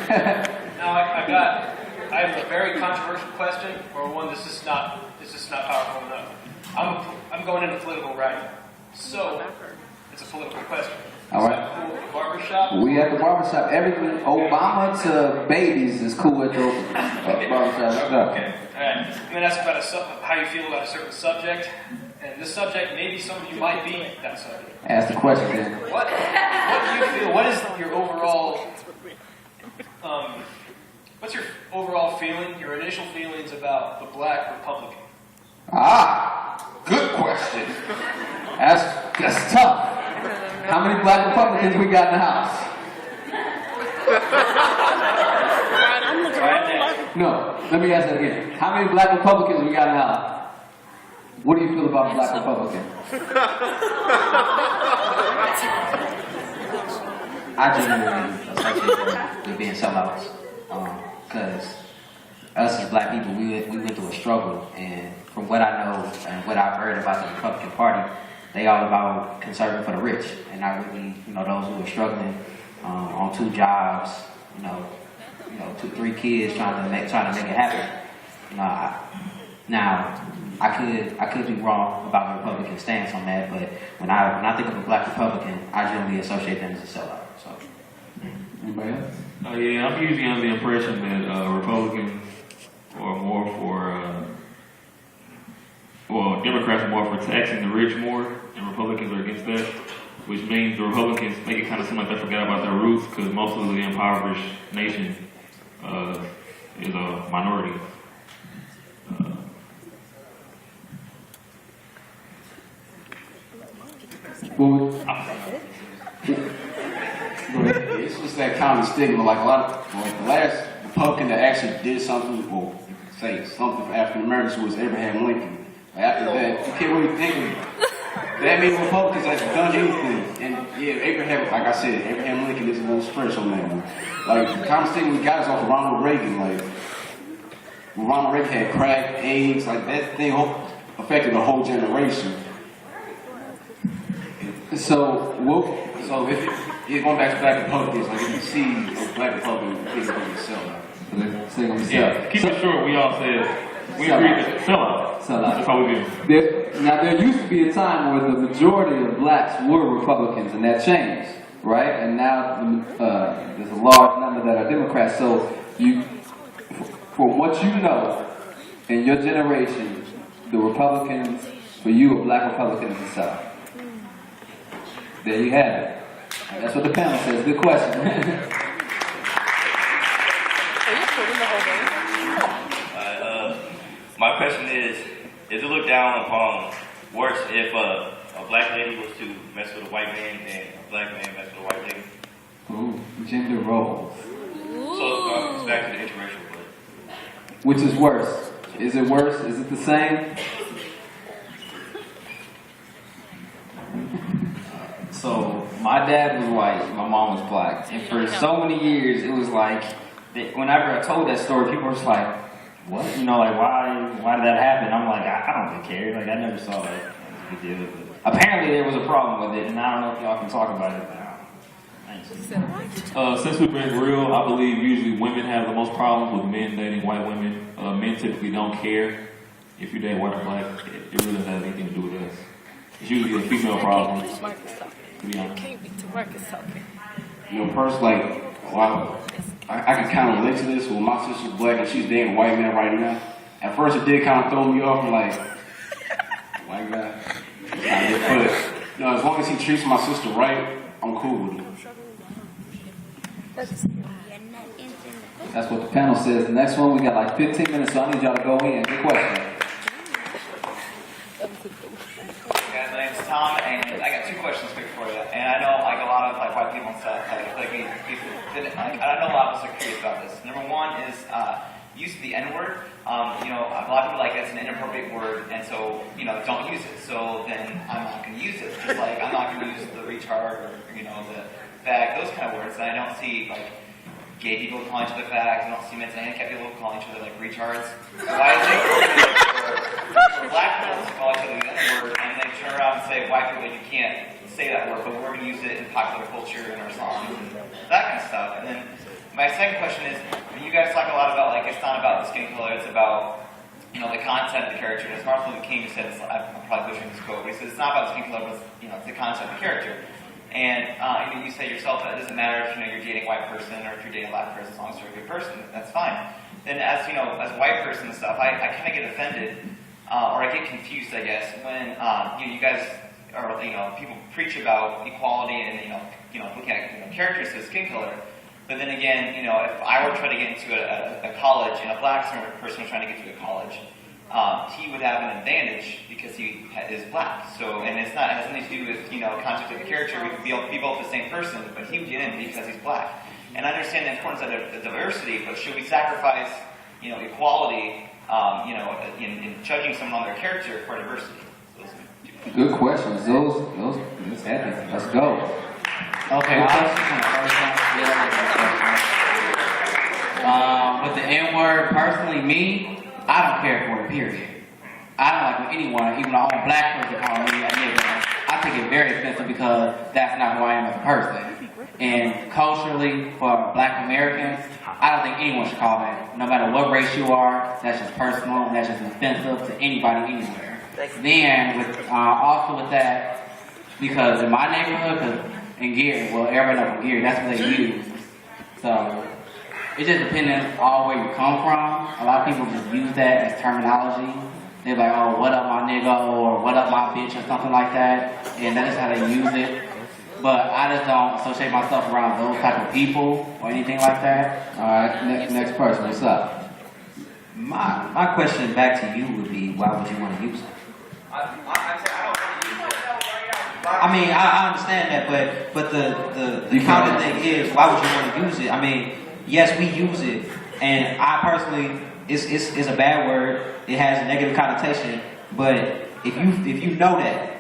Now I have a very controversial question, or one that's just not powerful enough. I'm going into political writing, so it's a political question. All right. Cool barbershop. We at the barbershop. Everything Obama to babies is cool at the barbershop. Okay. All right. I'm going to ask about how you feel about a certain subject, and this subject, maybe some of you might be that subject. Ask the question then. What do you feel? What is your overall? What's your overall feeling? Your initial feelings about the Black Republican? Good question. That's tough. How many Black Republicans we got in the house? No, let me ask that again. How many Black Republicans we got in the house? What do you feel about a Black Republican? I genuinely associate with being sellouts. Because us as Black people, we went through a struggle, and from what I know and what I've heard about the Republican Party, they all about conserving for the rich, and not really, those who are struggling on 2 jobs, 2, 3 kids trying to make it happen. Now, I could be wrong about the Republican stance on that, but when I think of a Black Republican, I generally associate them as a sellout. So, anybody else? Yeah, I'm usually under the impression that Republicans are more for, Democrats are more for taxing the rich more, and Republicans are against that, which means the Republicans make it kind of seem like they forgot about their roots, because most of the impoverished nation is a minority. It's just that kind of stigma. Like the last Republican that actually did something, or say something for African Americans, was Abraham Lincoln. After that, you can't really think of it. That many Republicans that have done anything. And yeah, Abraham, like I said, Abraham Lincoln is the most special man. Like the kind of stigma we got is off of Ronald Reagan. Like when Ronald Reagan had crack, AIDS, like that thing affected a whole generation. So if going back to Black Republicans, like if you see a Black Republican, you think it's going to sell. Yeah, keep it short. We all said we agree that sellout. That's how we do. Now there used to be a time where the majority of Blacks were Republicans, and that changed, right? And now there's a large number that are Democrats. So from what you know in your generation, the Republicans, for you, a Black Republican is the South. There you have it. That's what the panel says. Good question. My question is it looked down upon worse if a Black lady was to mess with a white man than a Black man mess with a white lady? Ooh, gender roles. So it's back to the interracial part. Which is worse? Is it worse? Is it the same? So, my dad was white, my mom was Black. And for so many years, it was like, whenever I told that story, people were just like, what? Why did that happen? I'm like, I don't really care. Like, I never saw it. It was a big deal. But apparently, there was a problem with it, and I don't know if y'all can talk about it now. Since we've been real, I believe usually women have the most problems with men dating white women. Men typically don't care if you date white or Black. It really doesn't have anything to do with us. It's usually a female problem. Personally, I can kind of relate to this. Well, my sister's Black and she's dating a white man right now. At first, it did kind of throw me off. I'm like, white guy. But as long as he treats my sister right, I'm cool with him. That's what the panel says. The next one, we got like 15 minutes, so I need y'all to go in. Good question. Guys, my name's Tom, and I got 2 questions quick for you. And I know, like, a lot of white people and stuff, I know a lot of us are curious about this. Number 1 is use of the N-word. A lot of people like it's an inappropriate word, and so don't use it. So then I'm not going to use it. Just like I'm not going to use the retard or the fag, those kind of words. And I don't see gay people calling each other fags. I don't see mentally handicapped people calling each other retards. So why is it for Black people to call each other the N-word and then turn around and say white people you can't say that word, but we're going to use it in popular culture in our songs and that kind of stuff. And then My second question is, you guys talk a lot about, like, it's not about the skin color, it's about, you know, the content of the character. And as Martin Luther King said, I'm probably butchering this quote, but he says it's not about the skin color, but it's, you know, it's the content of the character. And you know, you say yourself that it doesn't matter if, you know, you're dating a white person or if you're dating a black person, as long as you're a good person, that's fine. Then as, you know, as a white person and stuff, I kind of get offended, or I get confused, I guess, when, you know, you guys, or, you know, people preach about equality and, you know, looking at, you know, characters as skin color. But then again, you know, if I were trying to get into a college and a black person was trying to get to a college, he would have an advantage because he is black. So, and it has nothing to do with, you know, concept of the character. We could be both the same person, but he would get in because he's black. And I understand the importance of the diversity, but should we sacrifice, you know, equality, you know, in judging someone on their character for diversity? Good questions. Let's have it. Let's go. Okay, with the N-word, personally, me, I don't care for it, period. I don't like when anyone, even my own black person, call me a nigga. I take it very offensive because that's not who I am as a person. And culturally, for black Americans, I don't think anyone should call that. No matter what race you are, that's just personal, and that's just offensive to anybody anywhere. Then, also with that, because in my neighborhood, in Gary, well, everybody knows Gary, that's what they use. So, it just depends on all where you come from. A lot of people just use that as terminology. They're like, oh, what up my nigga, or what up my bitch, or something like that. And that's just how they use it. But I just don't associate myself around those type of people, or anything like that. Alright, next person, what's up? My question back to you would be, why would you want to use it? I mean, I understand that, but the common thing is, why would you want to use it? I mean, yes, we use it, and I personally, it's a bad word. It has a negative connotation. But if you know that,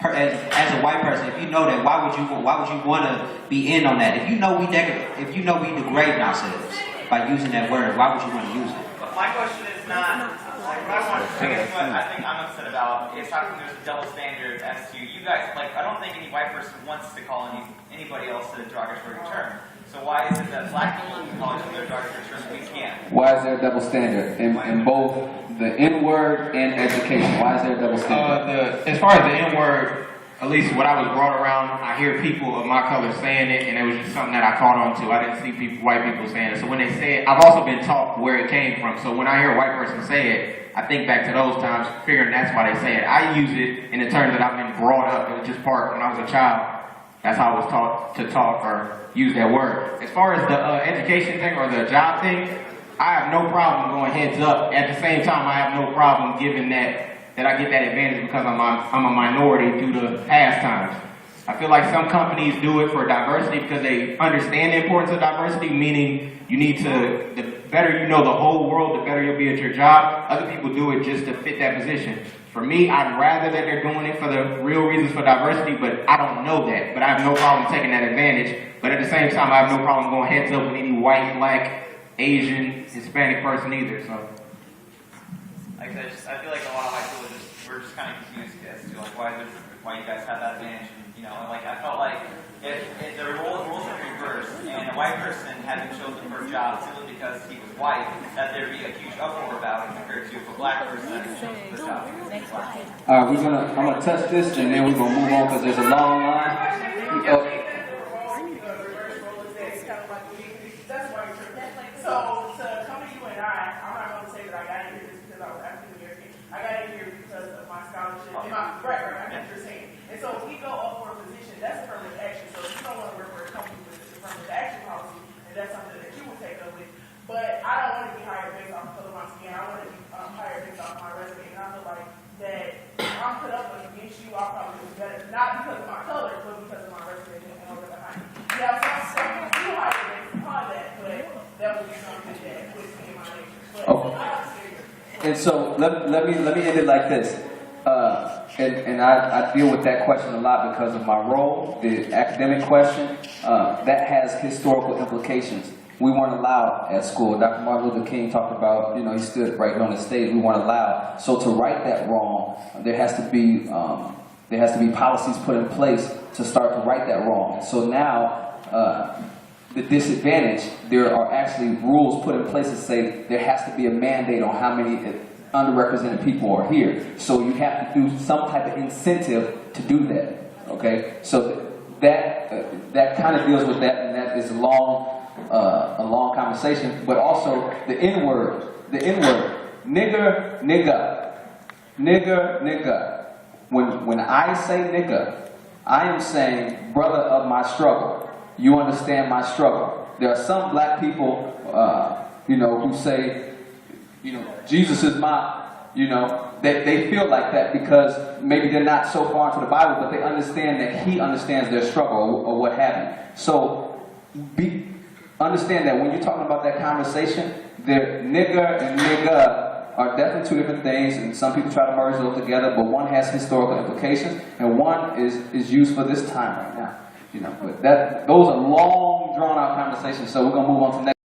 as a white person, if you know that, why would you want to be in on that? If you know we degrade ourselves by using that word, why would you want to use it? But my question is not, like, what I think I'm upset about is how come there's a double standard as to you guys, like, I don't think any white person wants to call anybody else a derogatory term. So why is it that black people can call each other derogatory terms and we can't? Why is there a double standard in both the N-word and education? Why is there a double standard? As far as the N-word, at least what I was brought around, I hear people of my color saying it, and it was just something that I caught on to. I didn't see white people saying it. So when they say it, I've also been taught where it came from. So when I hear a white person say it, I think back to those times, figuring that's why they say it. I use it in the terms that I've been brought up. It was just part, when I was a child, that's how I was taught to talk or use that word. As far as the education thing or the job thing, I have no problem going heads up. At the same time, I have no problem giving that I get that advantage because I'm a minority due to past times. I feel like some companies do it for diversity because they understand the importance of diversity, meaning you need to, the better you know the whole world, the better you'll be at your job. Other people do it just to fit that position. For me, I'd rather that they're doing it for the real reasons for diversity, but I don't know that. But I have no problem taking that advantage. But at the same time, I have no problem going heads up with any white, black, Asian, Hispanic person either. So, Like, I feel like a lot of white people we're just kind of confused as to like why you guys have that advantage. And, you know, like I felt like if the rules were reversed and a white person had been chosen for a job simply because he was white, that there'd be a huge uproar about it compared to if a black person had been chosen for the job. Alright, I'm gonna touch this and then we're gonna move on because there's a long line. So, to come to you and I'm not going to say that I got in here just because I was African American. I got in here because of my scholarship and my background. I know what you're saying. And so, if we go up for a position, that's affirmative action. So, if you don't want to work for a company with affirmative action policy, and that's something that you would take up with. But I don't want to be hired based off the color of my skin. I want to be hired based off my resume. And I feel like that if I'm put up against you, I'll probably do better. Not because of my color, but because of my resume and all that behind me. Yeah, some people do hire based upon that, but that would be something that puts me in my nature. But And so let me end it like this. And I deal with that question a lot because of my role, the academic question. That has historical implications. We weren't allowed at school. Dr. Martin Luther King talked about, he stood right here on the stage. We weren't allowed. So to right that wrong, there has to be policies put in place to start to right that wrong. So now, the disadvantaged, there are actually rules put in place that say there has to be a mandate on how many underrepresented people are here. So you have to do some type of incentive to do that. Okay, so that kind of deals with that, and that is a long conversation. But also the N-word, nigger, nigga. When I say nigga, I am saying brother of my struggle. You understand my struggle. There are some black people, who say, Jesus is my, they feel like that because maybe they're not so far into the Bible, but they understand that he understands their struggle or what have you. So understand that when you're talking about that conversation, the nigger and nigga are definitely two different things, and some people try to merge those together, but one has historical implications, and one is used for this time right now. But those are long, drawn-out conversations, so we're going to move on to the next.